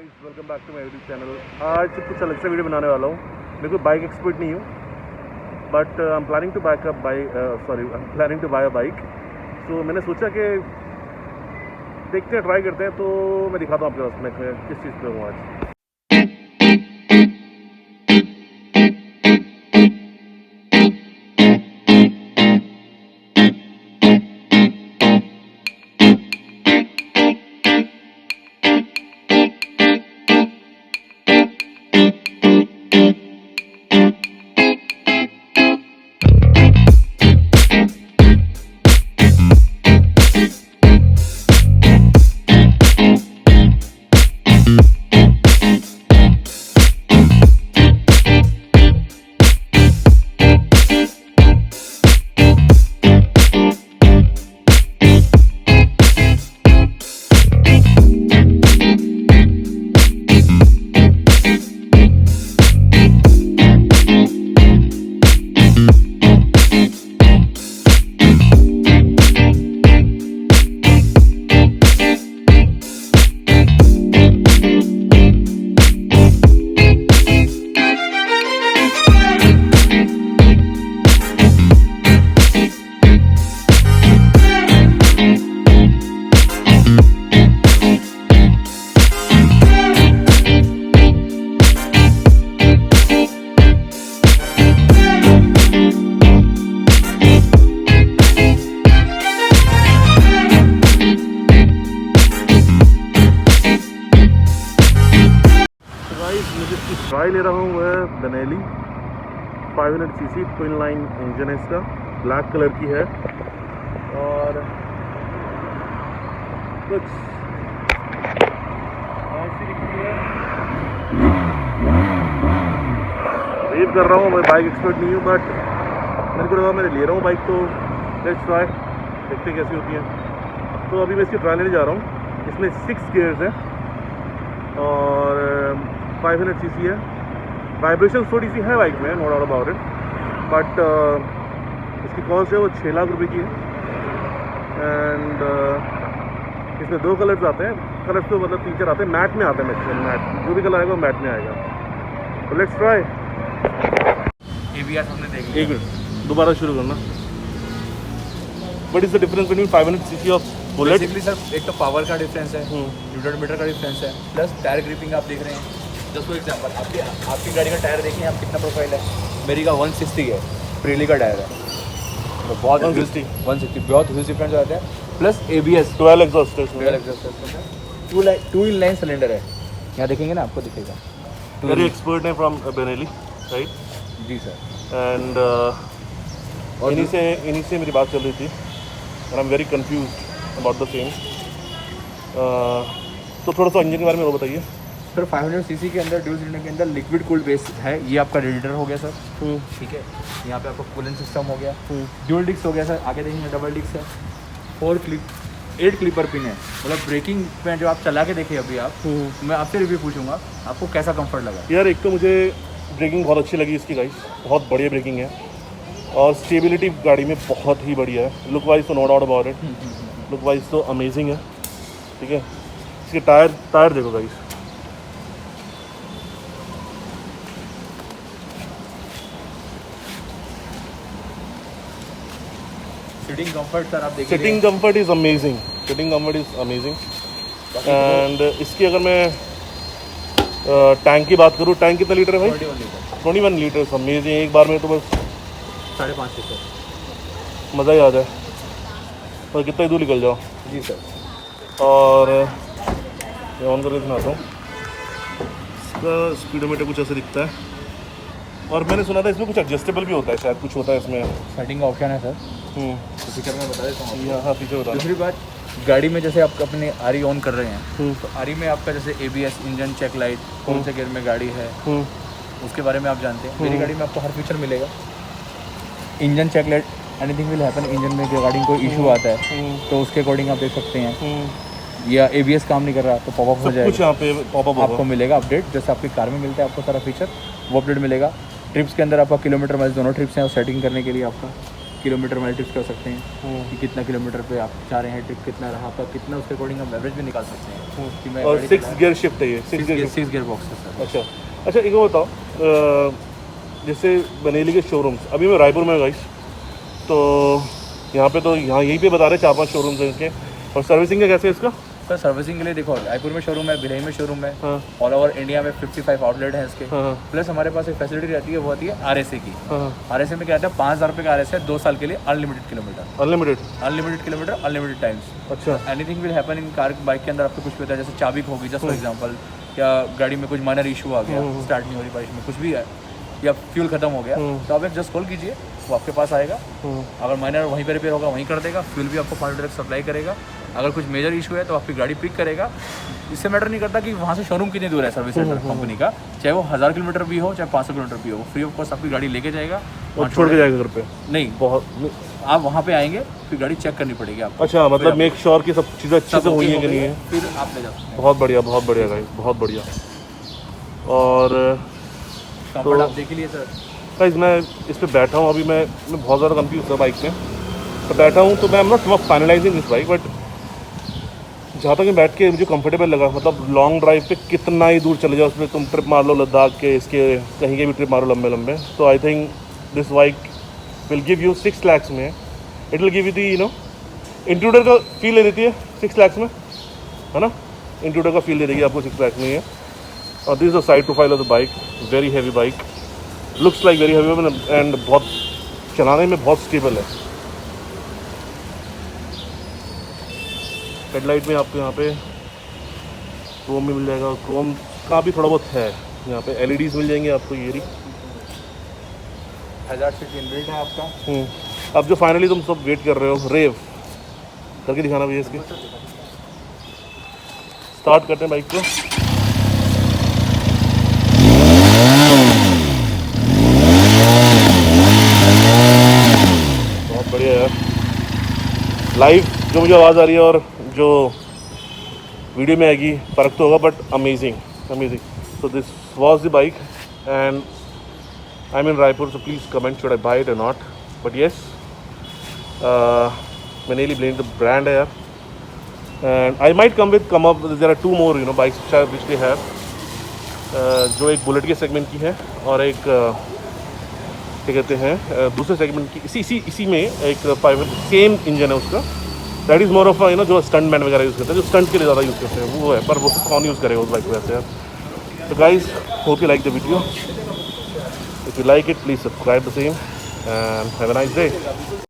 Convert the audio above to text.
Guys, welcome back to my YouTube channel. आज कुछ अलग सा वीडियो बनाने वाला हूँ। मैं कोई बाइक एक्सपर्ट नहीं हूँ, but I am planning to buy a bike. So मैंने सोचा कि देखते हैं, ट्राई करते हैं। तो मैं दिखाता हूँ आपके पास मैं किस चीज़ पे हूँ आज। मुझे इसकी ट्राई ले रहा हूँ वह Benelli 500cc twin line engine है इसका, ब्लैक कलर की है और कुछ ऐसी दिखती है। रीव कर रहा हूँ, मैं बाइक एक्सपर्ट नहीं हूँ, बट मेरे को लगा मैं ले रहा हूँ बाइक, तो लेट्स ट्राई, देखते कैसी होती है। तो अभी मैं इसकी ट्राई लेने जा रहा हूँ। इसमें 6 गियर्स है और 500cc है। वाइब्रेशन थोड़ी सी है बाइक में, no doubt about it, but इसकी कॉस्ट है वो 6 लाख रुपए की है। एंड इसमें 2 कलर्स आते हैं। कलर्स तो मतलब 3-4 आते हैं, मैट में आते हैं मैक्सिमम। मैट जो भी कलर आएगा वो मैट में आएगा। तो लेट्स ट्राई। ABS हमने देख लिया। एक मिनट, दोबारा शुरू करना। What is the difference between 500cc of bullet? Basically sir, एक तो पावर का डिफरेंस है, न्यूटन मीटर का डिफरेंस है, प्लस टायर ग्रिपिंग आप देख रहे हैं। जस्ट फॉर एग्जांपल, आपकी गाड़ी का टायर देखिए आप कितना प्रोफाइल है। मेरी का 160 है, प्रीली का टायर है, तो बहुत 160 बहुत ह्यूज डिफरेंस आता है। प्लस ABS 12 एग्जॉस्ट है, 2 इन लाइन सिलेंडर है। यहाँ देखेंगे ना, आपको दिखेगा। वेरी एक्सपर्ट है फ्रॉम बेनेली, राइट? जी सर। एंड और इन्हीं से मेरी बात चल रही थी और I am very confused about the same. तो थोड़ा सा इंजन के बारे में वो बताइए सर। 500cc के अंदर ड्यूल सिलेंडर के अंदर लिक्विड कूल्ड बेस है। ये आपका रेडिएटर हो गया सर, ठीक है। यहाँ पे आपका कूलेंट सिस्टम हो गया, ड्यूल डिस्क हो गया सर। आगे देखेंगे डबल डिस्क है, 8 क्लिपर पिन है। मतलब ब्रेकिंग पे जो आप चला के देखिए अभी आप, मैं आपसे रिव्यू पूछूंगा आपको कैसा कंफर्ट लगा। यार, एक तो मुझे ब्रेकिंग बहुत अच्छी लगी इसकी गाइस, बहुत बढ़िया ब्रेकिंग है और स्टेबिलिटी गाड़ी में बहुत ही बढ़िया है। लुक वाइज तो no doubt about it, look wise तो अमेजिंग है, ठीक है। इसके टायर देखो गाइस, सिटिंग कंफर्ट सर आप देखिए। Sitting comfort is amazing, and इसकी अगर मैं टैंक की बात करूँ, टैंक कितना लीटर है भाई? 21 लीटर। अमेजिंग। एक बार में तो बस 5.5 लीटर मज़ा ही आ जाए और कितना ही दूर निकल जाओ। जी सर। और ये ऑन करके सुनाता हूँ। इसका स्पीडोमीटर कुछ ऐसे दिखता है और मैंने सुना था इसमें कुछ एडजस्टेबल भी होता है, शायद कुछ होता है इसमें। सेटिंग का ऑप्शन है सर, तो फीचर में बता देता हूँ। हाँ, फीचर बता। दूसरी बात, गाड़ी में जैसे आप अपने आरी ऑन कर रहे हैं, तो आरी में आपका जैसे ABS, इंजन चेक लाइट, कौन से गियर में गाड़ी है, उसके बारे में आप जानते हैं। मेरी गाड़ी में आपको हर फीचर मिलेगा। Engine check light, anything will happen, engine में रिगार्डिंग कोई इशू आता है तो उसके अकॉर्डिंग आप देख सकते हैं। या ABS काम नहीं कर रहा तो पॉपअप हो जाएगा, कुछ यहाँ पे पॉपअप आपको मिलेगा अपडेट। जैसे आपकी कार में मिलता है आपको सारा फीचर, वो अपडेट मिलेगा। ट्रिप्स के अंदर आपका किलोमीटर वाइज दोनों ट्रिप्स हैं और सेटिंग करने के लिए आपका किलोमीटर वाले ट्रिप्स कर सकते हैं कि कितना किलोमीटर पे आप जा रहे हैं, ट्रिप कितना रहा आपका, कितना उसके अकॉर्डिंग हम एवरेज भी निकाल सकते हैं कि मैं और 6 गियर शिफ्ट है ये, 6 गियर बॉक्स है सर। अच्छा अच्छा, एक और बताओ, जैसे बनेली के शोरूम्स, अभी मैं रायपुर में हूँ गाइस, तो यहाँ पे तो यहाँ यहीं पे बता रहे 4-5 शोरूम्स हैं इनके, और सर्विसिंग का कैसे है इसका? सर सर्विसिंग के लिए देखो, रायपुर में शोरूम है, भिलाई में शोरूम है, हाँ ऑल ओवर इंडिया में 55 आउटलेट हैं इसके। हाँ प्लस हमारे पास एक फैसिलिटी रहती है, वो आती है RSA की। हाँ, RSA में क्या रहता है, 5,000 रुपये का RSA है 2 साल के लिए, unlimited kilometre, unlimited. Kilometre, unlimited times. अच्छा anything will happen in car, bike के अंदर आपको कुछ भी होता है, जैसे चाबी होगी जस्ट फॉर एग्जांपल, या गाड़ी में कुछ माइनर इशू आ गया, स्टार्ट नहीं हो रही बाइक में, कुछ भी है, या फ्यूल खत्म हो गया, तो आप एक जस्ट कॉल कीजिए, वो आपके पास आएगा। अगर माइनर वहीं पर रिपेयर होगा वहीं कर देगा, फ्यूल भी आपको 5 लीटर सप्लाई करेगा। अगर कुछ मेजर इशू है तो आपकी गाड़ी पिक करेगा। इससे मैटर नहीं करता कि वहाँ से शोरूम कितनी दूर है सर्विस सेंटर कंपनी का, चाहे वो 1000 किलोमीटर भी हो, चाहे 500 किलोमीटर भी हो, फ्री ऑफ कॉस्ट आपकी गाड़ी लेके जाएगा और छोड़ के जाएगा घर पे? नहीं, बहुत, आप वहाँ पे आएंगे फिर गाड़ी चेक करनी पड़ेगी आपको। अच्छा, मतलब मेक श्योर कि सब चीज़ें अच्छे से हुई है कि नहीं है, फिर आप ले जा सकते हैं। बहुत बढ़िया गाइस, बहुत बढ़िया। और कंफर्ट आप देख लिए सर। गाइस मैं इस पे बैठा हूँ अभी, मैं बहुत ज़्यादा कंफ्यूज था बाइक में, तो बैठा हूँ, तो मैं not finalising this bike, but जहाँ तक मैं बैठ के मुझे कंफर्टेबल लगा, मतलब लॉन्ग ड्राइव पे कितना ही दूर चले जाओ, उसमें तुम ट्रिप मार लो लद्दाख के, इसके कहीं के भी ट्रिप मारो लंबे, तो I think this bike will give you 6 lakhs में, it will give you the intruder का फील ले देती है 6 lakhs में, है ना, इंट्रूडर का फील दे देगी आपको 6 lakhs में ये। और this is the side profile of the bike, very heavy bike, looks like very heavy and बहुत चलाने में बहुत स्टेबल है। हेडलाइट में आपको यहाँ पे क्रोम भी मिल जाएगा, क्रोम का भी थोड़ा बहुत है यहाँ पे, LEDs मिल जाएंगे आपको, ये रही 1000 सीट इनबिल्ट है आपका। अब जो फाइनली तुम सब वेट कर रहे हो, रेव करके दिखाना भैया इसके। स्टार्ट करते हैं बाइक को। बहुत बढ़िया यार, लाइव जो मुझे आवाज़ आ रही है और जो वीडियो में आएगी फ़र्क तो होगा, but amazing. So this was the bike and I am in Raipur, so please comment should I buy it और not, but yes Maneli Blade the brand है यार, and I might come up there are 2 more bikes which they have, जो एक bullet के segment की है और एक क्या कहते हैं दूसरे सेगमेंट की, इसी में एक 5 सेम इंजन है उसका, दैट इज़ मोर ऑफ जो स्टंट मैन वगैरह यूज़ करते हैं, जो स्टंट के लिए ज़्यादा यूज़ करते हैं वो है, पर वो कौन यूज़ करेगा उस बाइक को ऐसे यार। तो guys hope you like the video, if you like it please subscribe the same and have a nice day.